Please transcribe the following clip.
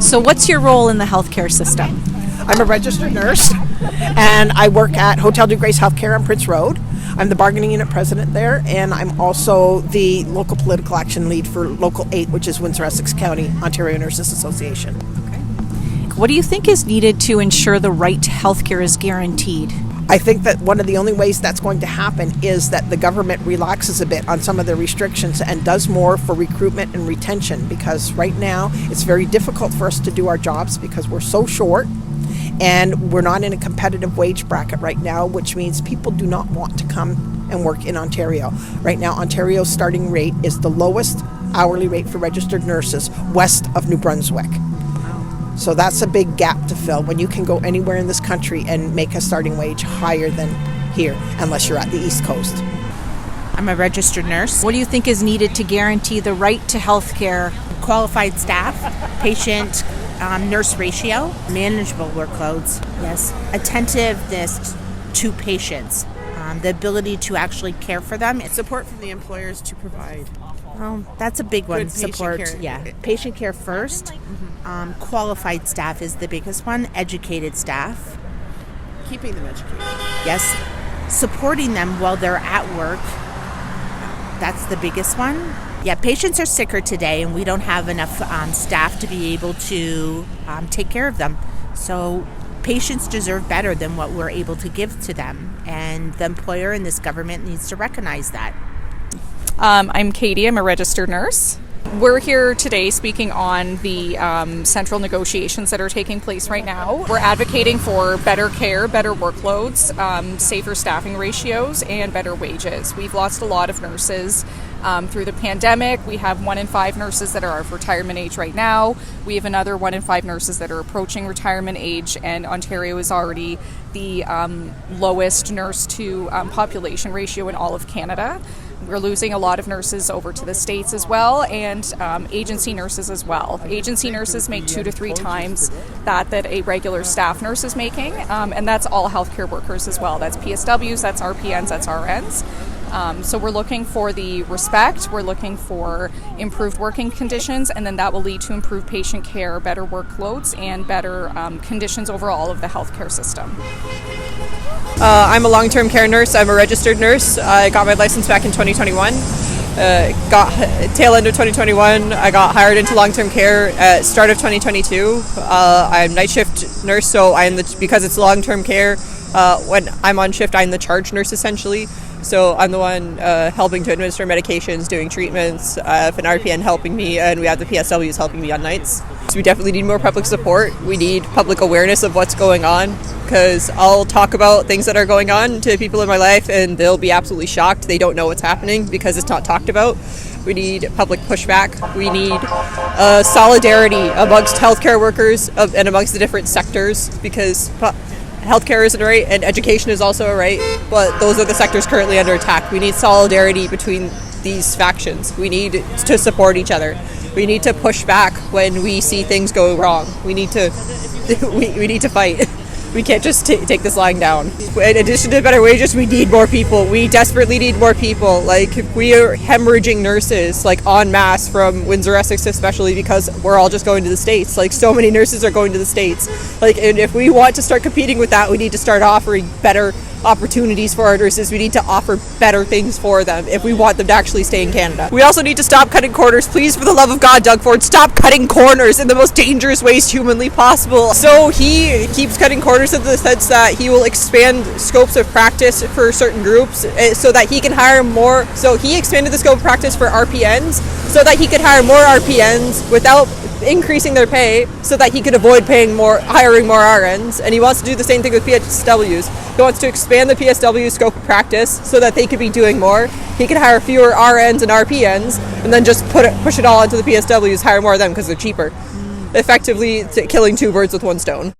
So what's your role in the healthcare system? I'm a registered nurse, and I work at Hotel de Grace Healthcare on Prince Road. I'm the bargaining unit president there, and I'm also the local political action lead for Local 8, which is Windsor Essex County Ontario Nurses Association. What do you think is needed to ensure the right to healthcare is guaranteed? I think that one of the only ways that's going to happen is that the government relaxes a bit on some of the restrictions and does more for recruitment and retention, because right now it's very difficult for us to do our jobs because we're so short and we're not in a competitive wage bracket right now, which means people do not want to come and work in Ontario. Right now, Ontario's starting rate is the lowest hourly rate for registered nurses west of New Brunswick. So that's a big gap to fill when you can go anywhere in this country and make a starting wage higher than here, unless you're at the East Coast. I'm a registered nurse. What do you think is needed to guarantee the right to healthcare? Qualified staff, patient nurse ratio, manageable workloads, yes, attentiveness to patients, the ability to actually care for them. Support from the employers to provide. That's a big one. Good patient Support, care. yeah. Patient care first. Qualified staff is the biggest one. Educated staff. Keeping them educated. Yes. Supporting them while they're at work. That's the biggest one. Yeah, patients are sicker today, and we don't have enough staff to be able to take care of them. So patients deserve better than what we're able to give to them, and the employer and this government needs to recognize that. I'm Katie. I'm a registered nurse. We're here today speaking on the central negotiations that are taking place right now. We're advocating for better care, better workloads, safer staffing ratios, and better wages. We've lost a lot of nurses through the pandemic. We have 1 in 5 nurses that are of retirement age right now. We have another 1 in 5 nurses that are approaching retirement age, and Ontario is already the lowest nurse to population ratio in all of Canada. We're losing a lot of nurses over to the States as well, and agency nurses as well. Agency nurses make 2 to 3 times that a regular staff nurse is making, and that's all healthcare workers as well. That's PSWs, that's RPNs, that's RNs. So we're looking for the respect, we're looking for improved working conditions, and then that will lead to improved patient care, better workloads, and better conditions overall of the healthcare system. I'm a long-term care nurse. I'm a registered nurse. I got my license back in 2021. Got tail end of 2021. I got hired into long-term care at start of 2022. I'm night shift nurse, so because it's long-term care. When I'm on shift, I'm the charge nurse essentially. So I'm the one helping to administer medications, doing treatments. I have an RPN helping me, and we have the PSWs helping me on nights. So we definitely need more public support. We need public awareness of what's going on, because I'll talk about things that are going on to people in my life, and they'll be absolutely shocked. They don't know what's happening because it's not talked about. We need public pushback. We need solidarity amongst healthcare workers and amongst the different sectors, because healthcare is a right and education is also a right, but those are the sectors currently under attack. We need solidarity between these factions. We need to support each other. We need to push back when we see things go wrong. We need to fight. We can't just take this lying down. In addition to better wages, we need more people. We desperately need more people. Like, we are hemorrhaging nurses, like, en masse from Windsor Essex, especially because we're all just going to the States. Like, so many nurses are going to the States. Like, and if we want to start competing with that, we need to start offering better opportunities for our nurses. We need to offer better things for them if we want them to actually stay in Canada. We also need to stop cutting corners. Please, for the love of God, Doug Ford, stop cutting corners in the most dangerous ways humanly possible. So he keeps cutting corners in the sense that he will expand scopes of practice for certain groups so that he can hire more. So he expanded the scope of practice for RPNs so that he could hire more RPNs without increasing their pay, so that he could avoid hiring more RNs. And he wants to do the same thing with PSWs. He wants to expand the PSW scope of practice so that they could be doing more. He could hire fewer RNs and RPNs and then just push it all onto the PSWs, hire more of them because they're cheaper. Effectively killing 2 birds with 1 stone.